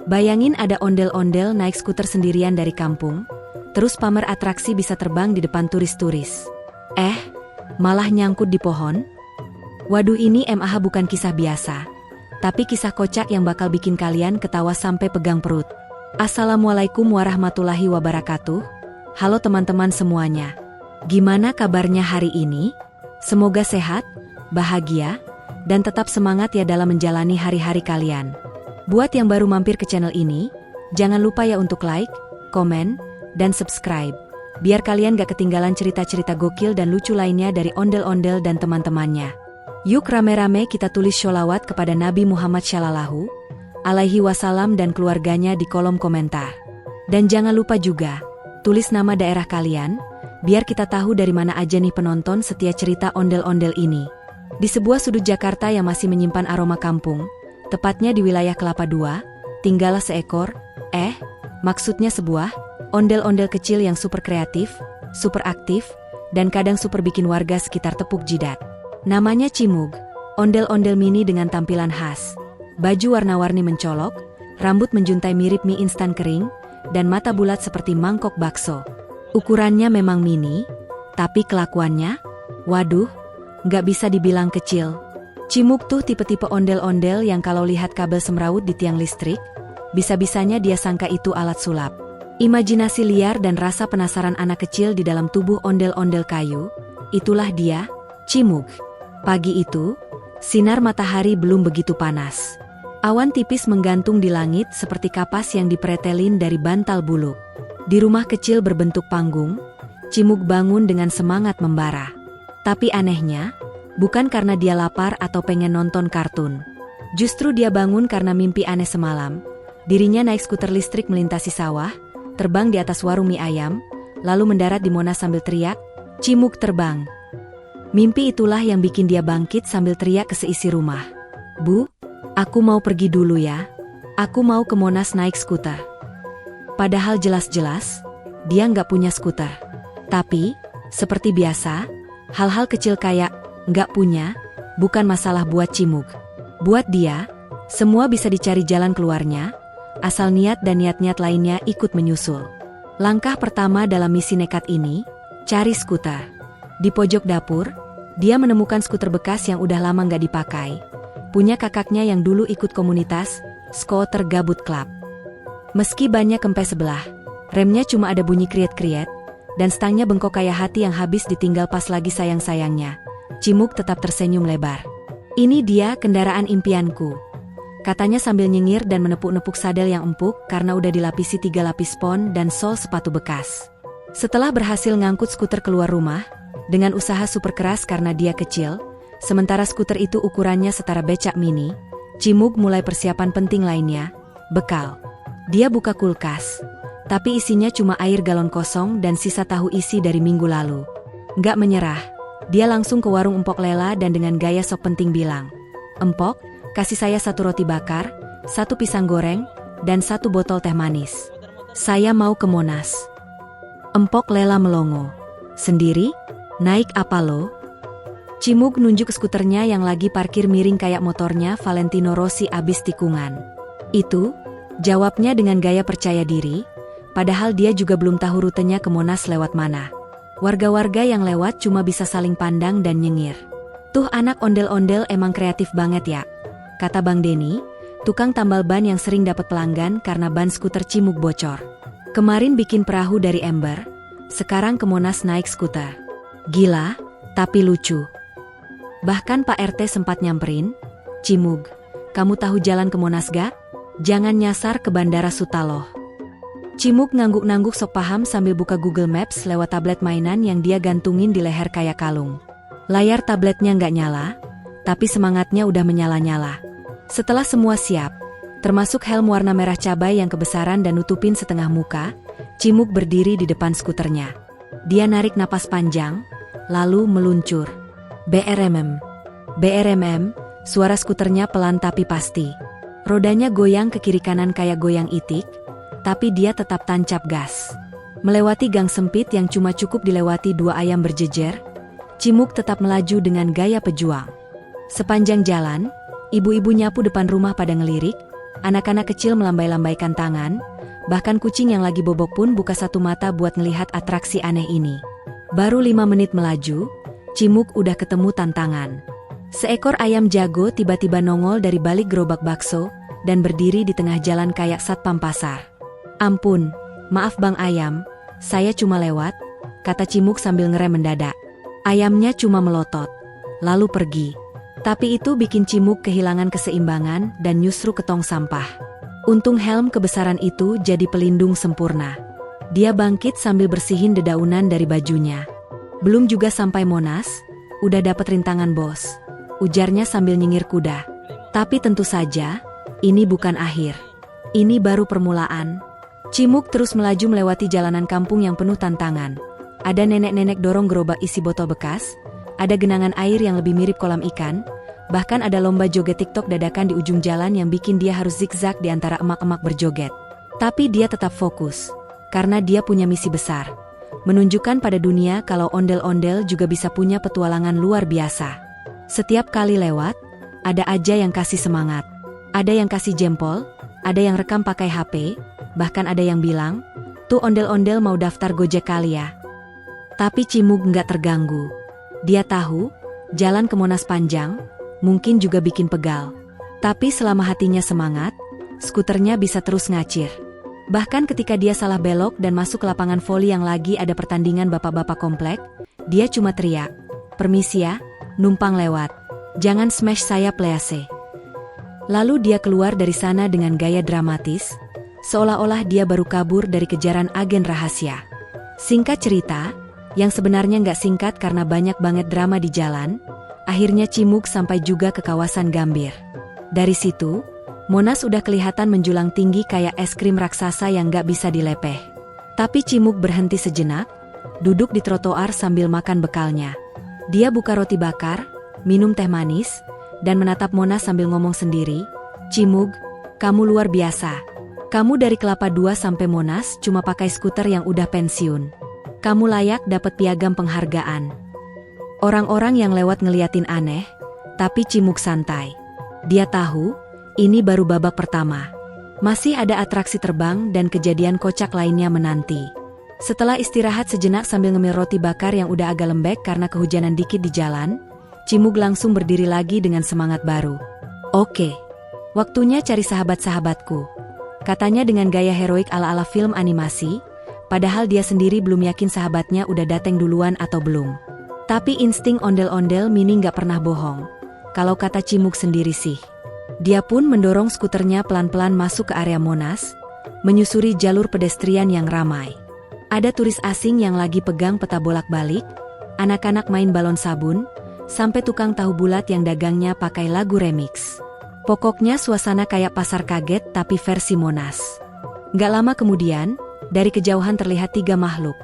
Bayangin ada ondel-ondel naik skuter sendirian dari kampung, terus pamer atraksi bisa terbang di depan turis-turis. Malah nyangkut di pohon? Waduh, ini MAH bukan kisah biasa, tapi kisah kocak yang bakal bikin kalian ketawa sampai pegang perut. Assalamualaikum warahmatullahi wabarakatuh. Halo teman-teman semuanya. Gimana kabarnya hari ini? Semoga sehat, bahagia, dan tetap semangat ya dalam menjalani hari-hari kalian. Buat yang baru mampir ke channel ini, jangan lupa ya untuk like, komen, dan subscribe. Biar kalian gak ketinggalan cerita-cerita gokil dan lucu lainnya dari ondel-ondel dan teman-temannya. Yuk rame-rame kita tulis sholawat kepada Nabi Muhammad Shallallahu Alaihi Wasallam dan keluarganya di kolom komentar. Dan jangan lupa juga, tulis nama daerah kalian, biar kita tahu dari mana aja nih penonton setia cerita ondel-ondel ini. Di sebuah sudut Jakarta yang masih menyimpan aroma kampung, tepatnya di wilayah Kelapa II, tinggallah seekor, maksudnya sebuah, ondel-ondel kecil yang super kreatif, super aktif, dan kadang super bikin warga sekitar tepuk jidat. Namanya Cimug, ondel-ondel mini dengan tampilan khas. Baju warna-warni mencolok, rambut menjuntai mirip mie instan kering, dan mata bulat seperti mangkok bakso. Ukurannya memang mini, tapi kelakuannya, waduh, nggak bisa dibilang kecil. Cimug tuh tipe-tipe ondel-ondel yang kalau lihat kabel semrawut di tiang listrik, bisa-bisanya dia sangka itu alat sulap. Imajinasi liar dan rasa penasaran anak kecil di dalam tubuh ondel-ondel kayu, itulah dia, Cimug. Pagi itu, sinar matahari belum begitu panas. Awan tipis menggantung di langit seperti kapas yang dipretelin dari bantal buluk. Di rumah kecil berbentuk panggung, Cimug bangun dengan semangat membara. Tapi anehnya, bukan karena dia lapar atau pengen nonton kartun. Justru dia bangun karena mimpi aneh semalam. Dirinya naik skuter listrik melintasi sawah, terbang di atas warung mie ayam, lalu mendarat di Monas sambil teriak, "Cimug terbang!" Mimpi itulah yang bikin dia bangkit sambil teriak ke seisi rumah. "Bu, aku mau pergi dulu ya. Aku mau ke Monas naik skuter." Padahal jelas-jelas, dia nggak punya skuter. Tapi, seperti biasa, hal-hal kecil kayak nggak punya, bukan masalah buat Cimug. Buat dia, semua bisa dicari jalan keluarnya, asal niat dan niat-niat lainnya ikut menyusul. Langkah pertama dalam misi nekat ini, cari skuter. Di pojok dapur, dia menemukan skuter bekas yang udah lama nggak dipakai. Punya kakaknya yang dulu ikut komunitas, Scooter Gabut Club. Meski bannya kempes sebelah, remnya cuma ada bunyi kriet-kriet, dan stangnya bengkok kayak hati yang habis ditinggal pas lagi sayang-sayangnya, Cimug tetap tersenyum lebar. "Ini dia kendaraan impianku," katanya sambil nyengir dan menepuk-nepuk sadel yang empuk karena udah dilapisi 3 lapis spon dan sol sepatu bekas. Setelah berhasil ngangkut skuter keluar rumah, dengan usaha super keras karena dia kecil, sementara skuter itu ukurannya setara becak mini, Cimug mulai persiapan penting lainnya, bekal. Dia buka kulkas, tapi isinya cuma air galon kosong dan sisa tahu isi dari minggu lalu. Nggak menyerah, dia langsung ke warung Empok Lela dan dengan gaya sok penting bilang, "Empok, kasih saya 1 roti bakar, 1 pisang goreng, dan 1 botol teh manis. Saya mau ke Monas." Empok Lela melongo. "Sendiri? Naik apa lo?" Cimug nunjuk ke skuternya yang lagi parkir miring kayak motornya Valentino Rossi abis tikungan. "Itu?" jawabnya dengan gaya percaya diri, padahal dia juga belum tahu rutenya ke Monas lewat mana. Warga-warga yang lewat cuma bisa saling pandang dan nyengir. "Tuh anak ondel-ondel emang kreatif banget ya," kata Bang Denny, tukang tambal ban yang sering dapat pelanggan karena ban skuter Cimug bocor. "Kemarin bikin perahu dari ember, sekarang ke Monas naik skuter. Gila, tapi lucu." Bahkan Pak RT sempat nyamperin, "Cimug, kamu tahu jalan ke Monas gak? Jangan nyasar ke Bandara Sutalloh." Cimug ngangguk-nangguk sok paham sambil buka Google Maps lewat tablet mainan yang dia gantungin di leher kayak kalung. Layar tabletnya nggak nyala, tapi semangatnya udah menyala-nyala. Setelah semua siap, termasuk helm warna merah cabai yang kebesaran dan nutupin setengah muka, Cimug berdiri di depan skuternya. Dia narik napas panjang, lalu meluncur. BRMM. BRMM, suara skuternya pelan tapi pasti. Rodanya goyang ke kiri kanan kayak goyang itik, tapi dia tetap tancap gas. Melewati gang sempit yang cuma cukup dilewati 2 ayam berjejer, Cimug tetap melaju dengan gaya pejuang. Sepanjang jalan, ibu-ibu nyapu depan rumah pada ngelirik, Anak-anak kecil melambai-lambaikan tangan, bahkan kucing yang lagi bobok pun buka satu mata buat ngelihat atraksi aneh ini. Baru 5 menit melaju, Cimug udah ketemu tantangan. Seekor ayam jago tiba-tiba nongol dari balik gerobak bakso dan berdiri di tengah jalan kayak satpam pasar. "Ampun, maaf Bang Ayam, saya cuma lewat," kata Cimug sambil ngerem mendadak. Ayamnya cuma melotot, lalu pergi. Tapi itu bikin Cimug kehilangan keseimbangan dan nyusru ke tong sampah. Untung helm kebesaran itu jadi pelindung sempurna. Dia bangkit sambil bersihin dedaunan dari bajunya. "Belum juga sampai Monas, udah dapet rintangan bos," ujarnya sambil nyengir kuda. Tapi tentu saja, ini bukan akhir. Ini baru permulaan. Cimug terus melaju melewati jalanan kampung yang penuh tantangan. Ada nenek-nenek dorong gerobak isi botol bekas, ada genangan air yang lebih mirip kolam ikan, bahkan ada lomba joget TikTok dadakan di ujung jalan yang bikin dia harus zigzag di antara emak-emak berjoget. Tapi dia tetap fokus, karena dia punya misi besar. Menunjukkan pada dunia kalau ondel-ondel juga bisa punya petualangan luar biasa. Setiap kali lewat, ada aja yang kasih semangat. Ada yang kasih jempol, ada yang rekam pakai HP, bahkan ada yang bilang, "Tuh ondel-ondel mau daftar Gojek kali ya." Tapi Cimug nggak terganggu. Dia tahu, jalan ke Monas panjang, mungkin juga bikin pegal. Tapi selama hatinya semangat, skuternya bisa terus ngacir. Bahkan ketika dia salah belok dan masuk ke lapangan voli yang lagi ada pertandingan bapak-bapak komplek, dia cuma teriak, "Permisi ya, numpang lewat. Jangan smash saya please." Lalu dia keluar dari sana dengan gaya dramatis, seolah-olah dia baru kabur dari kejaran agen rahasia. Singkat cerita, yang sebenarnya nggak singkat karena banyak banget drama di jalan, akhirnya Cimug sampai juga ke kawasan Gambir. Dari situ, Monas udah kelihatan menjulang tinggi kayak es krim raksasa yang nggak bisa dilepeh. Tapi Cimug berhenti sejenak, duduk di trotoar sambil makan bekalnya. Dia buka roti bakar, minum teh manis, dan menatap Monas sambil ngomong sendiri, "Cimug, kamu luar biasa. Kamu dari Kelapa II sampai Monas cuma pakai skuter yang udah pensiun. Kamu layak dapat piagam penghargaan." Orang-orang yang lewat ngeliatin aneh, tapi Cimug santai. Dia tahu, ini baru babak pertama. Masih ada atraksi terbang dan kejadian kocak lainnya menanti. Setelah istirahat sejenak sambil ngemil roti bakar yang udah agak lembek karena kehujanan dikit di jalan, Cimug langsung berdiri lagi dengan semangat baru. "Oke, waktunya cari sahabat-sahabatku," katanya dengan gaya heroik ala-ala film animasi, padahal dia sendiri belum yakin sahabatnya udah dateng duluan atau belum. Tapi insting ondel-ondel mini gak pernah bohong. Kalau kata Cimug sendiri sih. Dia pun mendorong skuternya pelan-pelan masuk ke area Monas, menyusuri jalur pedestrian yang ramai. Ada turis asing yang lagi pegang peta bolak-balik, anak-anak main balon sabun, sampai tukang tahu bulat yang dagangnya pakai lagu remix. Pokoknya suasana kayak pasar kaget tapi versi Monas. Gak lama kemudian, dari kejauhan terlihat 3 makhluk.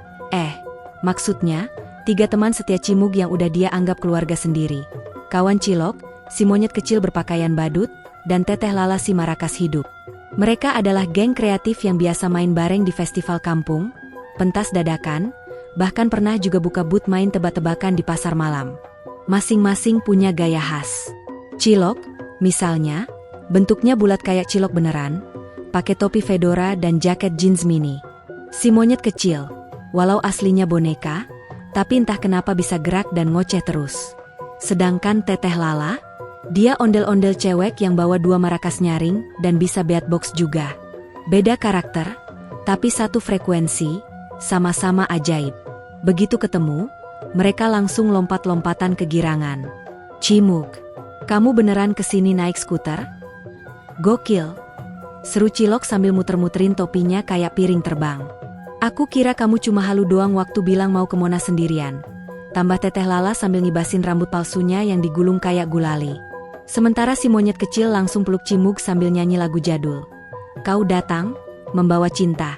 Maksudnya, 3 teman setia Cimug yang udah dia anggap keluarga sendiri. Kawan Cilok, si monyet kecil berpakaian badut, dan Teteh Lala si marakas hidup. Mereka adalah geng kreatif yang biasa main bareng di festival kampung, pentas dadakan, bahkan pernah juga buka booth main tebak-tebakan di pasar malam. Masing-masing punya gaya khas. Cilok, misalnya, bentuknya bulat kayak cilok beneran, pakai topi fedora dan jaket jeans mini. Si monyet kecil, walau aslinya boneka, tapi entah kenapa bisa gerak dan ngoceh terus. Sedangkan Teteh Lala, dia ondel-ondel cewek yang bawa 2 marakas nyaring dan bisa beatbox juga. Beda karakter, tapi satu frekuensi, sama-sama ajaib. Begitu ketemu, mereka langsung lompat-lompatan kegirangan. "Cimug, kamu beneran kesini naik skuter? Gokil," seru Cilok sambil muter-muterin topinya kayak piring terbang. "Aku kira kamu cuma halu doang waktu bilang mau ke Monas sendirian," tambah Teteh Lala sambil ngibasin rambut palsunya yang digulung kayak gulali. Sementara si monyet kecil langsung peluk Cimug sambil nyanyi lagu jadul. "Kau datang, membawa cinta."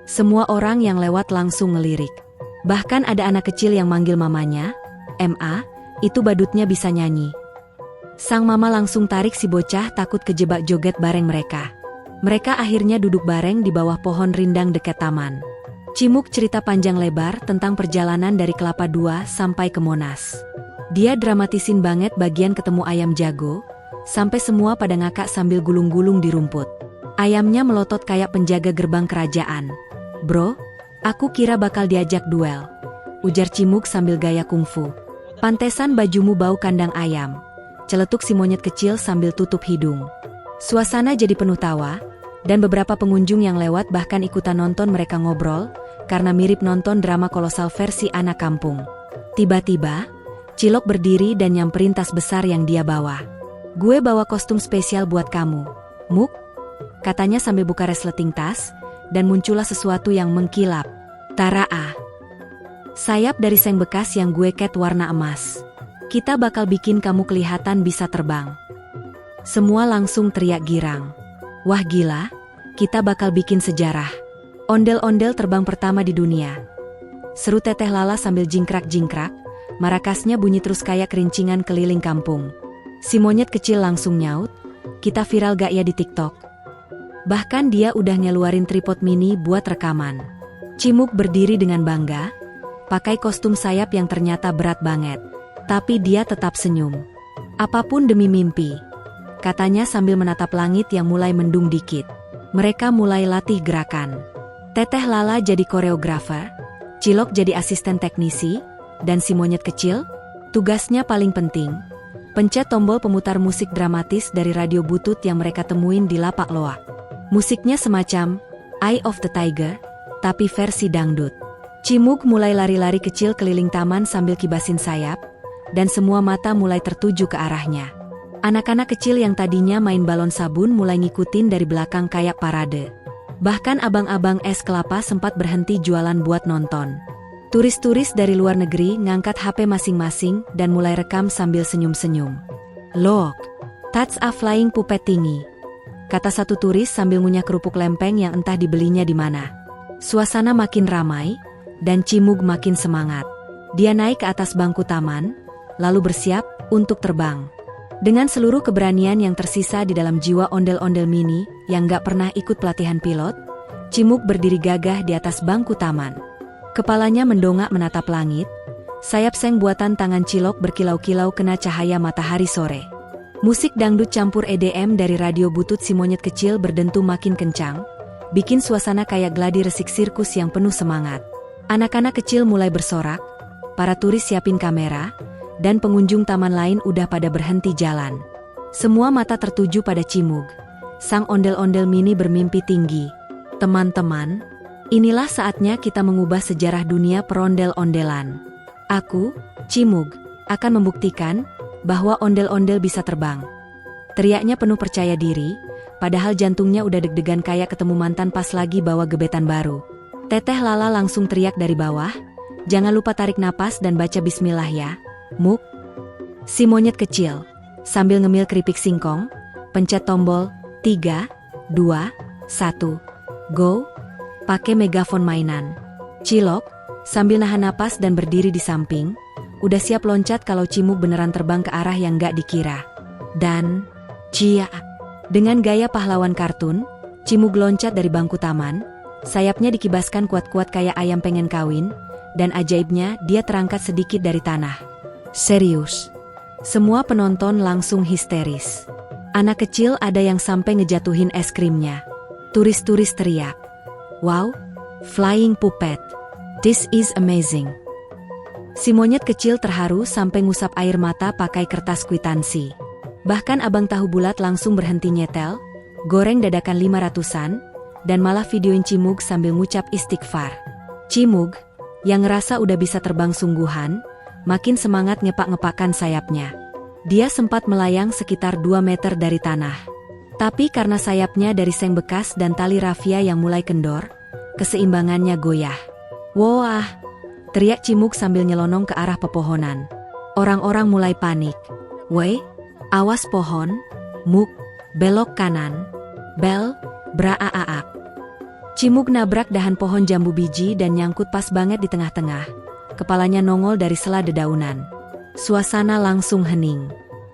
Semua orang yang lewat langsung ngelirik. Bahkan ada anak kecil yang manggil mamanya, "Ma, itu badutnya bisa nyanyi." Sang mama langsung tarik si bocah takut kejebak joget bareng mereka. Mereka akhirnya duduk bareng di bawah pohon rindang dekat taman. Cimug cerita panjang lebar tentang perjalanan dari Kelapa II sampai ke Monas. Dia dramatisin banget bagian ketemu ayam jago, sampai semua pada ngakak sambil gulung-gulung di rumput. Ayamnya melotot kayak penjaga gerbang kerajaan. "Bro, aku kira bakal diajak duel," ujar Cimug sambil gaya kungfu. "Pantesan bajumu bau kandang ayam," celetuk si monyet kecil sambil tutup hidung. Suasana jadi penuh tawa, dan beberapa pengunjung yang lewat bahkan ikutan nonton mereka ngobrol, karena mirip nonton drama kolosal versi anak kampung. Tiba-tiba, Cilok berdiri dan nyamperin tas besar yang dia bawa. "Gue bawa kostum spesial buat kamu, Muk," katanya sambil buka resleting tas, dan muncullah sesuatu yang mengkilap. "Taraa, sayap dari seng bekas yang gue cat warna emas. Kita bakal bikin kamu kelihatan bisa terbang." Semua langsung teriak girang. "Wah gila, kita bakal bikin sejarah. Ondel-ondel terbang pertama di dunia," seru Teteh Lala sambil jingkrak-jingkrak, marakasnya bunyi terus kayak kerincingan keliling kampung. Si monyet kecil langsung nyaut, "Kita viral gak ya di TikTok?" Bahkan dia udah ngeluarin tripod mini buat rekaman. Cimug berdiri dengan bangga, pakai kostum sayap yang ternyata berat banget. Tapi dia tetap senyum. "Apapun demi mimpi," katanya sambil menatap langit yang mulai mendung dikit. Mereka mulai latih gerakan. Teteh Lala jadi koreografer, Cilok jadi asisten teknisi, dan si monyet kecil, tugasnya paling penting, pencet tombol pemutar musik dramatis dari radio butut yang mereka temuin di lapak loak. Musiknya semacam Eye of the Tiger, tapi versi dangdut. Cimug mulai lari-lari kecil keliling taman sambil kibasin sayap, dan semua mata mulai tertuju ke arahnya. Anak-anak kecil yang tadinya main balon sabun mulai ngikutin dari belakang kayak parade. Bahkan abang-abang es kelapa sempat berhenti jualan buat nonton. Turis-turis dari luar negeri ngangkat HP masing-masing dan mulai rekam sambil senyum-senyum. "Look, that's a flying puppet thingy," kata satu turis sambil ngunyah kerupuk lempeng yang entah dibelinya di mana. Suasana makin ramai, dan Cimug makin semangat. Dia naik ke atas bangku taman, lalu bersiap untuk terbang. Dengan seluruh keberanian yang tersisa di dalam jiwa ondel-ondel mini yang gak pernah ikut pelatihan pilot, Cimug berdiri gagah di atas bangku taman. Kepalanya mendongak menatap langit, sayap seng buatan tangan Cilok berkilau-kilau kena cahaya matahari sore. Musik dangdut campur EDM dari radio butut si monyet kecil berdentum makin kencang, bikin suasana kayak gladi resik sirkus yang penuh semangat. Anak-anak kecil mulai bersorak, para turis siapin kamera, dan pengunjung taman lain udah pada berhenti jalan. Semua mata tertuju pada Cimug. Sang ondel-ondel mini bermimpi tinggi. "Teman-teman, inilah saatnya kita mengubah sejarah dunia perondel-ondelan. Aku, Cimug, akan membuktikan bahwa ondel-ondel bisa terbang," teriaknya penuh percaya diri, padahal jantungnya udah deg-degan kayak ketemu mantan pas lagi bawa gebetan baru. Teteh Lala langsung teriak dari bawah, "Jangan lupa tarik napas dan baca bismillah ya, Muk." Si monyet kecil, sambil ngemil keripik singkong, pencet tombol 3, 2, 1, go, pakai megafon mainan. Cilok, sambil nahan napas dan berdiri di samping, udah siap loncat kalau Cimug beneran terbang ke arah yang gak dikira. Dan, cia, dengan gaya pahlawan kartun, Cimug loncat dari bangku taman, sayapnya dikibaskan kuat-kuat kayak ayam pengen kawin, dan ajaibnya dia terangkat sedikit dari tanah. Serius. Semua penonton langsung histeris. Anak kecil ada yang sampai ngejatuhin es krimnya. Turis-turis teriak, "Wow, flying puppet. This is amazing." Si monyet kecil terharu sampai ngusap air mata pakai kertas kwitansi. Bahkan abang tahu bulat langsung berhenti nyetel, goreng dadakan 500-an, dan malah videoin Cimug sambil ngucap istighfar. Cimug, yang ngerasa udah bisa terbang sungguhan, makin semangat ngepak-ngepakkan sayapnya. Dia sempat melayang sekitar 2 meter dari tanah. Tapi karena sayapnya dari seng bekas dan tali rafia yang mulai kendor, keseimbangannya goyah. "Wah!" teriak Cimug sambil nyelonong ke arah pepohonan. Orang-orang mulai panik. "Weh, awas pohon, Muk, belok kanan, bel, braaak." Cimug nabrak dahan pohon jambu biji dan nyangkut pas banget di tengah-tengah. Kepalanya nongol dari sela dedaunan. Suasana langsung hening.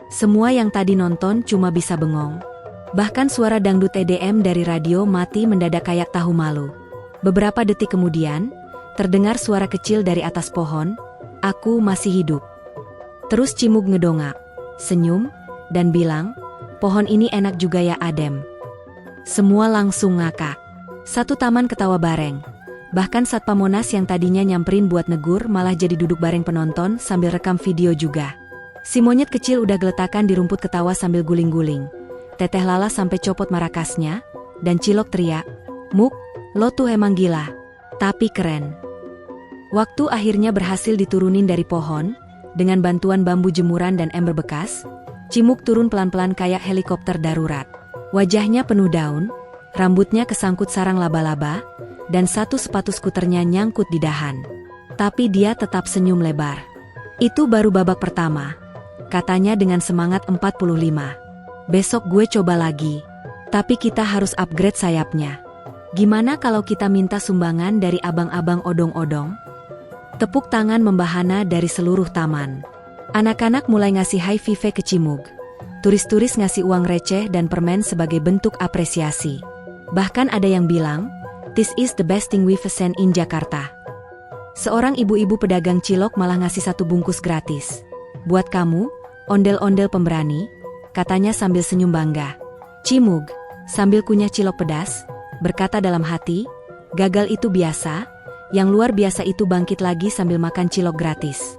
Semua yang tadi nonton cuma bisa bengong. Bahkan suara dangdut EDM dari radio mati mendadak kayak tahu malu. Beberapa detik kemudian, terdengar suara kecil dari atas pohon, "Aku masih hidup." Terus Cimug ngedongak, senyum, dan bilang, pohon ini enak juga ya Adem. Semua langsung ngakak. Satu taman ketawa bareng. Bahkan Satpam Monas yang tadinya nyamperin buat negur malah jadi duduk bareng penonton sambil rekam video juga. Si monyet kecil udah geletakan di rumput ketawa sambil guling-guling. Teteh Lala sampai copot marakasnya, dan Cilok teriak, "Muk, lo tuh emang gila. Tapi keren." Waktu akhirnya berhasil diturunin dari pohon, dengan bantuan bambu jemuran dan ember bekas, Cimuk turun pelan-pelan kayak helikopter darurat. Wajahnya penuh daun, rambutnya kesangkut sarang laba-laba, dan satu sepatu skuternya nyangkut di dahan. Tapi dia tetap senyum lebar. "Itu baru babak pertama," katanya dengan semangat 45. "Besok gue coba lagi. Tapi kita harus upgrade sayapnya. Gimana kalau kita minta sumbangan dari abang-abang odong-odong?" Tepuk tangan membahana dari seluruh taman. Anak-anak mulai ngasih high five ke Cimug. Turis-turis ngasih uang receh dan permen sebagai bentuk apresiasi. Bahkan ada yang bilang, "This is the best thing we've seen in Jakarta." Seorang ibu-ibu pedagang cilok malah ngasih 1 bungkus gratis. "Buat kamu, ondel-ondel pemberani," katanya sambil senyum bangga. Cimug, sambil kunyah cilok pedas, berkata dalam hati, "Gagal itu biasa, yang luar biasa itu bangkit lagi sambil makan cilok gratis."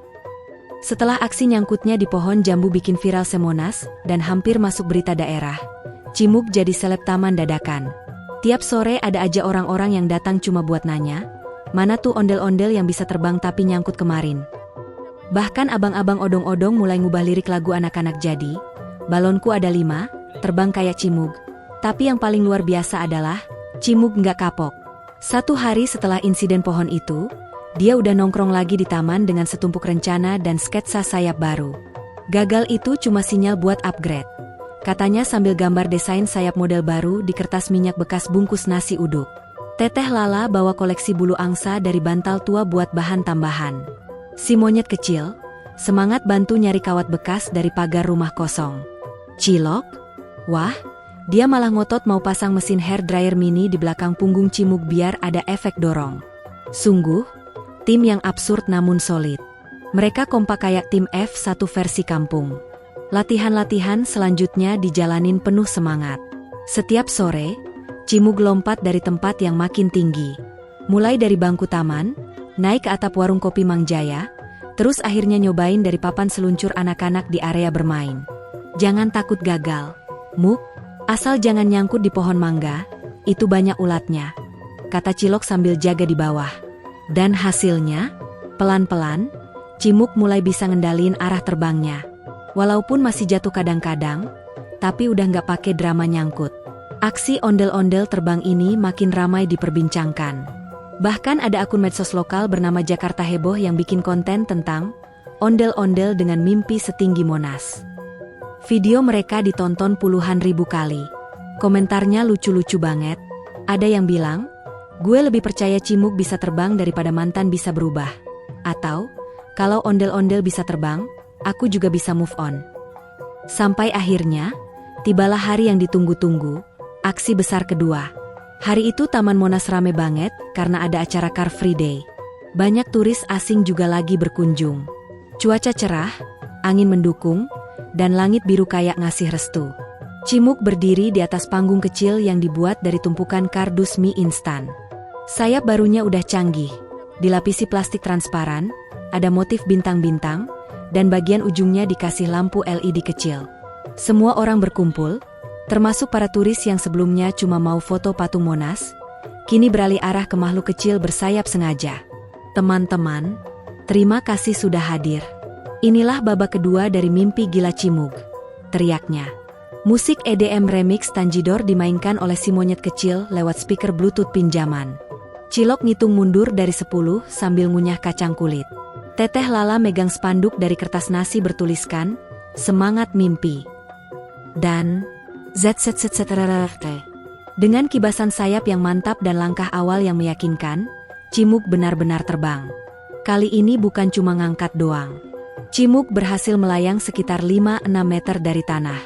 Setelah aksi nyangkutnya di pohon jambu bikin viral semonas dan hampir masuk berita daerah, Cimug jadi seleb taman dadakan. Tiap sore ada aja orang-orang yang datang cuma buat nanya, "Mana tuh ondel-ondel yang bisa terbang tapi nyangkut kemarin?" Bahkan abang-abang odong-odong mulai ngubah lirik lagu anak-anak jadi, "Balonku ada 5, terbang kayak Cimug." Tapi yang paling luar biasa adalah, Cimug nggak kapok. 1 hari setelah insiden pohon itu, dia udah nongkrong lagi di taman dengan setumpuk rencana dan sketsa sayap baru. Gagal itu cuma sinyal buat upgrade, katanya sambil gambar desain sayap model baru di kertas minyak bekas bungkus nasi uduk. Teteh Lala bawa koleksi bulu angsa dari bantal tua buat bahan tambahan. Si monyet kecil, semangat bantu nyari kawat bekas dari pagar rumah kosong. Cilok? Wah, dia malah ngotot mau pasang mesin hair dryer mini di belakang punggung Cimug biar ada efek dorong. Sungguh, tim yang absurd namun solid. Mereka kompak kayak tim F1 versi kampung. Latihan-latihan selanjutnya dijalanin penuh semangat. Setiap sore, Cimug lompat dari tempat yang makin tinggi. Mulai dari bangku taman, naik ke atap warung kopi Mang Jaya, terus akhirnya nyobain dari papan seluncur anak-anak di area bermain. "Jangan takut gagal, Muk. Asal jangan nyangkut di pohon mangga, itu banyak ulatnya," kata Cilok sambil jaga di bawah. Dan hasilnya, pelan-pelan, Cimug mulai bisa ngendaliin arah terbangnya. Walaupun masih jatuh kadang-kadang, tapi udah nggak pakai drama nyangkut. Aksi ondel-ondel terbang ini makin ramai diperbincangkan. Bahkan ada akun medsos lokal bernama Jakarta Heboh yang bikin konten tentang ondel-ondel dengan mimpi setinggi Monas. Video mereka ditonton puluhan ribu kali. Komentarnya lucu-lucu banget. Ada yang bilang, "Gue lebih percaya Cimug bisa terbang daripada mantan bisa berubah." Atau, "Kalau ondel-ondel bisa terbang, aku juga bisa move on." Sampai akhirnya, tibalah hari yang ditunggu-tunggu, aksi besar kedua. Hari itu Taman Monas rame banget karena ada acara Car Free Day. Banyak turis asing juga lagi berkunjung. Cuaca cerah, angin mendukung, dan langit biru kayak ngasih restu. Cimug berdiri di atas panggung kecil yang dibuat dari tumpukan kardus mie instan. Sayap barunya udah canggih, dilapisi plastik transparan, ada motif bintang-bintang, dan bagian ujungnya dikasih lampu LED kecil. Semua orang berkumpul, termasuk para turis yang sebelumnya cuma mau foto patung Monas, kini beralih arah ke makhluk kecil bersayap sengaja. "Teman-teman, terima kasih sudah hadir. Inilah babak kedua dari mimpi gila Cimug," teriaknya. Musik EDM remix Tanjidor dimainkan oleh si monyet kecil lewat speaker Bluetooth pinjaman. Cilok ngitung mundur dari 10 sambil ngunyah kacang kulit. Teteh Lala megang spanduk dari kertas nasi bertuliskan, "Semangat mimpi." Dan dengan kibasan sayap yang mantap dan langkah awal yang meyakinkan, Cimug benar-benar terbang. Kali ini bukan cuma ngangkat doang. Cimug berhasil melayang sekitar 5-6 meter dari tanah.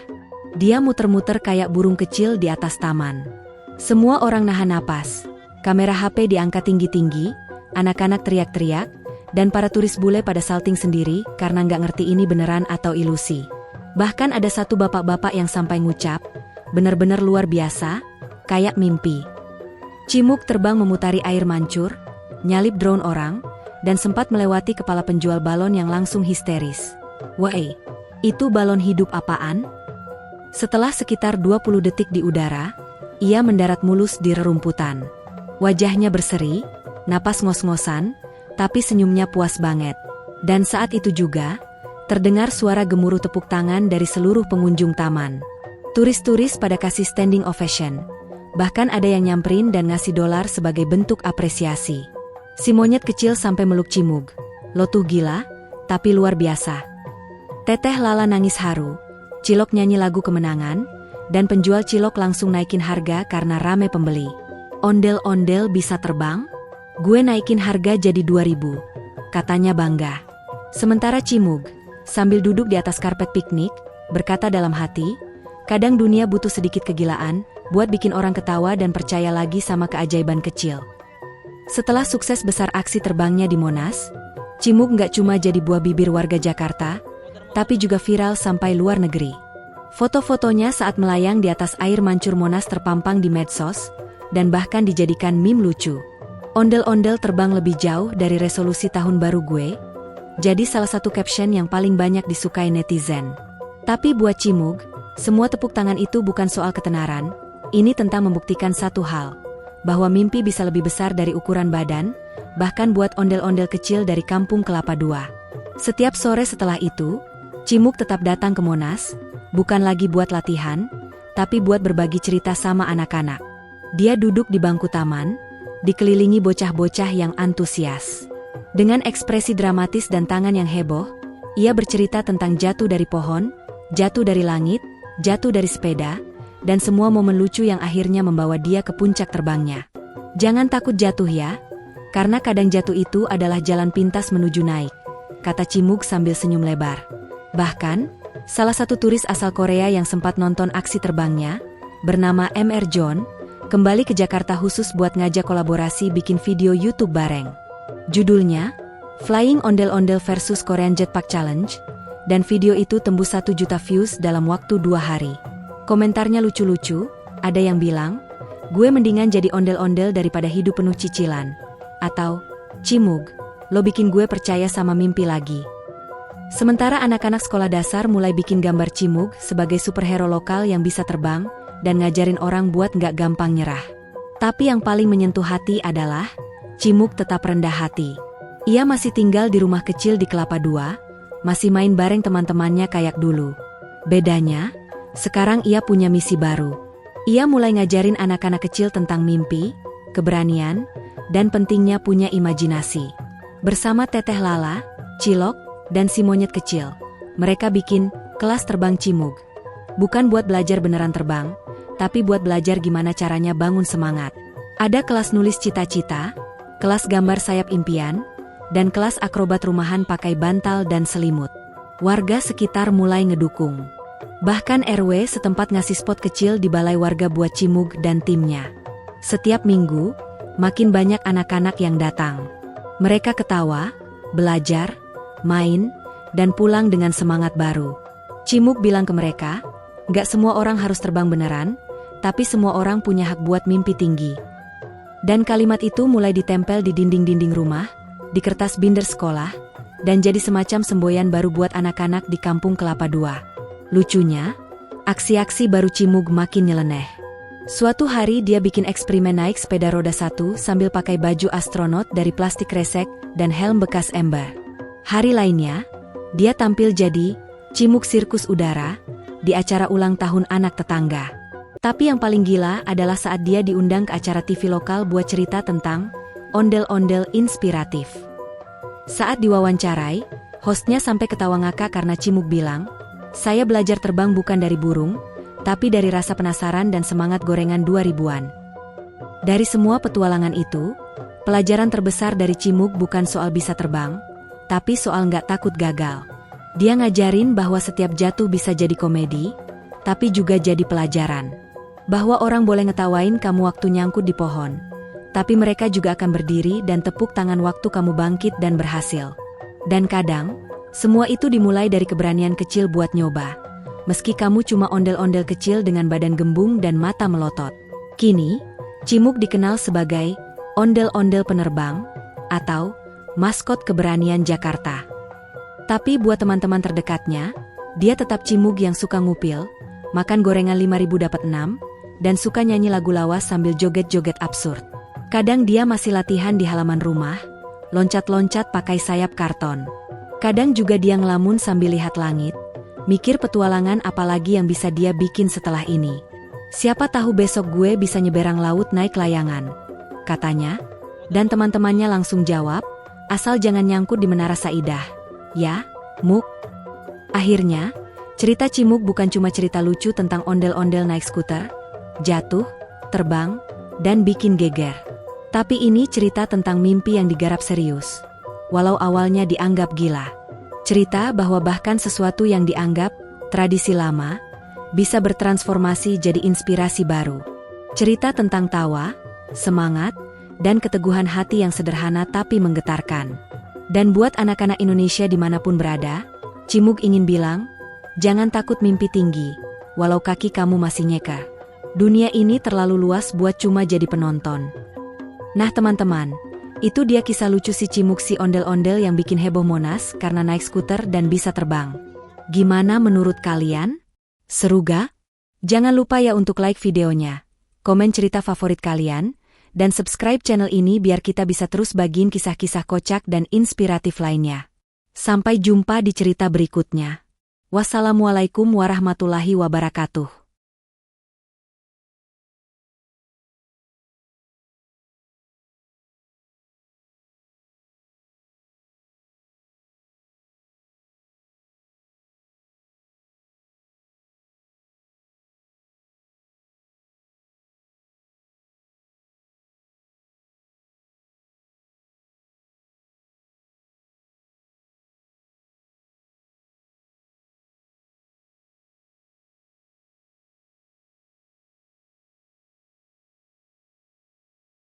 Dia muter-muter kayak burung kecil di atas taman. Semua orang nahan napas. Kamera HP diangkat tinggi-tinggi, anak-anak teriak-teriak, dan para turis bule pada salting sendiri karena nggak ngerti ini beneran atau ilusi. Bahkan ada satu bapak-bapak yang sampai ngucap, benar-benar luar biasa, kayak mimpi. Cimug terbang memutari air mancur, nyalip drone orang, dan sempat melewati kepala penjual balon yang langsung histeris. Woi, itu balon hidup apaan? Setelah sekitar 20 detik di udara, ia mendarat mulus di rerumputan. Wajahnya berseri, napas ngos-ngosan, tapi senyumnya puas banget. Dan saat itu juga, terdengar suara gemuruh tepuk tangan dari seluruh pengunjung taman. Turis-turis pada kasih standing ovation. Bahkan ada yang nyamperin dan ngasih dolar sebagai bentuk apresiasi. Si monyet kecil sampai meluk Cimug. Lo tuh gila, tapi luar biasa. Teteh Lala nangis haru, Cilok nyanyi lagu kemenangan, dan penjual cilok langsung naikin harga karena rame pembeli. Ondel-ondel bisa terbang? Gue naikin harga jadi 2.000, katanya bangga. Sementara Cimug, sambil duduk di atas karpet piknik, berkata dalam hati, kadang dunia butuh sedikit kegilaan, buat bikin orang ketawa dan percaya lagi sama keajaiban kecil. Setelah sukses besar aksi terbangnya di Monas, Cimug nggak cuma jadi buah bibir warga Jakarta, tapi juga viral sampai luar negeri. Foto-fotonya saat melayang di atas air mancur Monas terpampang di medsos, dan bahkan dijadikan meme lucu. Ondel-ondel terbang lebih jauh dari resolusi tahun baru gue, jadi salah satu caption yang paling banyak disukai netizen. Tapi buat Cimug, semua tepuk tangan itu bukan soal ketenaran, ini tentang membuktikan satu hal, bahwa mimpi bisa lebih besar dari ukuran badan, bahkan buat ondel-ondel kecil dari Kampung Kelapa II. Setiap sore setelah itu, Cimug tetap datang ke Monas, bukan lagi buat latihan, tapi buat berbagi cerita sama anak-anak. Dia duduk di bangku taman, dikelilingi bocah-bocah yang antusias. Dengan ekspresi dramatis dan tangan yang heboh, ia bercerita tentang jatuh dari pohon, jatuh dari langit, jatuh dari sepeda, dan semua momen lucu yang akhirnya membawa dia ke puncak terbangnya. Jangan takut jatuh ya, karena kadang jatuh itu adalah jalan pintas menuju naik, kata Cimug sambil senyum lebar. Bahkan, salah satu turis asal Korea yang sempat nonton aksi terbangnya, bernama Mr. John, kembali ke Jakarta khusus buat ngajak kolaborasi bikin video YouTube bareng. Judulnya, Flying Ondel-Ondel vs Korean Jetpack Challenge, dan video itu tembus 1 juta views dalam waktu 2 hari. Komentarnya lucu-lucu, ada yang bilang, gue mendingan jadi ondel-ondel daripada hidup penuh cicilan. Atau, Cimug, lo bikin gue percaya sama mimpi lagi. Sementara anak-anak sekolah dasar mulai bikin gambar Cimug sebagai superhero lokal yang bisa terbang, dan ngajarin orang buat nggak gampang nyerah. Tapi yang paling menyentuh hati adalah, Cimug tetap rendah hati. Ia masih tinggal di rumah kecil di Kelapa II, masih main bareng teman-temannya kayak dulu. Bedanya, sekarang ia punya misi baru. Ia mulai ngajarin anak-anak kecil tentang mimpi, keberanian, dan pentingnya punya imajinasi. Bersama Teteh Lala, Cilok, dan si monyet kecil, mereka bikin kelas terbang Cimug. Bukan buat belajar beneran terbang, tapi buat belajar gimana caranya bangun semangat. Ada kelas nulis cita-cita, kelas gambar sayap impian, dan kelas akrobat rumahan pakai bantal dan selimut. Warga sekitar mulai ngedukung. Bahkan RW setempat ngasih spot kecil di balai warga buat Cimug dan timnya. Setiap minggu, makin banyak anak-anak yang datang. Mereka ketawa, belajar, main, dan pulang dengan semangat baru. Cimug bilang ke mereka, gak semua orang harus terbang beneran, tapi semua orang punya hak buat mimpi tinggi. Dan kalimat itu mulai ditempel di dinding-dinding rumah, di kertas binder sekolah, dan jadi semacam semboyan baru buat anak-anak di Kampung Kelapa II. Lucunya, aksi-aksi baru Cimug makin nyeleneh. Suatu hari dia bikin eksperimen naik sepeda roda 1 sambil pakai baju astronot dari plastik kresek dan helm bekas ember. Hari lainnya, dia tampil jadi Cimug sirkus udara di acara ulang tahun anak tetangga. Tapi yang paling gila adalah saat dia diundang ke acara TV lokal buat cerita tentang ondel-ondel inspiratif. Saat diwawancarai, hostnya sampai ketawa ngakak karena Cimug bilang, saya belajar terbang bukan dari burung, tapi dari rasa penasaran dan semangat gorengan 2000-an. Dari semua petualangan itu, pelajaran terbesar dari Cimug bukan soal bisa terbang, tapi soal nggak takut gagal. Dia ngajarin bahwa setiap jatuh bisa jadi komedi, tapi juga jadi pelajaran. Bahwa orang boleh ngetawain kamu waktu nyangkut di pohon, tapi mereka juga akan berdiri dan tepuk tangan waktu kamu bangkit dan berhasil. Dan kadang, semua itu dimulai dari keberanian kecil buat nyoba, meski kamu cuma ondel-ondel kecil dengan badan gembung dan mata melotot. Kini, Cimuk dikenal sebagai ondel-ondel penerbang atau maskot keberanian Jakarta. Tapi buat teman-teman terdekatnya, dia tetap Cimuk yang suka ngupil, makan gorengan 5.000 dapat 6, dan suka nyanyi lagu lawas sambil joget-joget absurd. Kadang dia masih latihan di halaman rumah, loncat-loncat pakai sayap karton. Kadang juga dia ngelamun sambil lihat langit, mikir petualangan apalagi yang bisa dia bikin setelah ini. Siapa tahu besok gue bisa nyeberang laut naik layangan, katanya. Dan teman-temannya langsung jawab, asal jangan nyangkut di Menara Saidah. Ya, Muk. Akhirnya, cerita Cimuk bukan cuma cerita lucu tentang ondel-ondel naik skuter, jatuh, terbang, dan bikin geger. Tapi ini cerita tentang mimpi yang digarap serius. Walau awalnya dianggap gila. Cerita bahwa bahkan sesuatu yang dianggap tradisi lama, bisa bertransformasi jadi inspirasi baru. Cerita tentang tawa, semangat, dan keteguhan hati yang sederhana tapi menggetarkan. Dan buat anak-anak Indonesia dimanapun berada, Cimuk ingin bilang, jangan takut mimpi tinggi, walau kaki kamu masih nyeka. Dunia ini terlalu luas buat cuma jadi penonton. Nah teman-teman, itu dia kisah lucu si Cimuk si ondel-ondel yang bikin heboh Monas karena naik skuter dan bisa terbang. Gimana menurut kalian? Seru gak? Jangan lupa ya untuk like videonya, komen cerita favorit kalian, dan subscribe channel ini biar kita bisa terus bagiin kisah-kisah kocak dan inspiratif lainnya. Sampai jumpa di cerita berikutnya. Wassalamualaikum warahmatullahi wabarakatuh.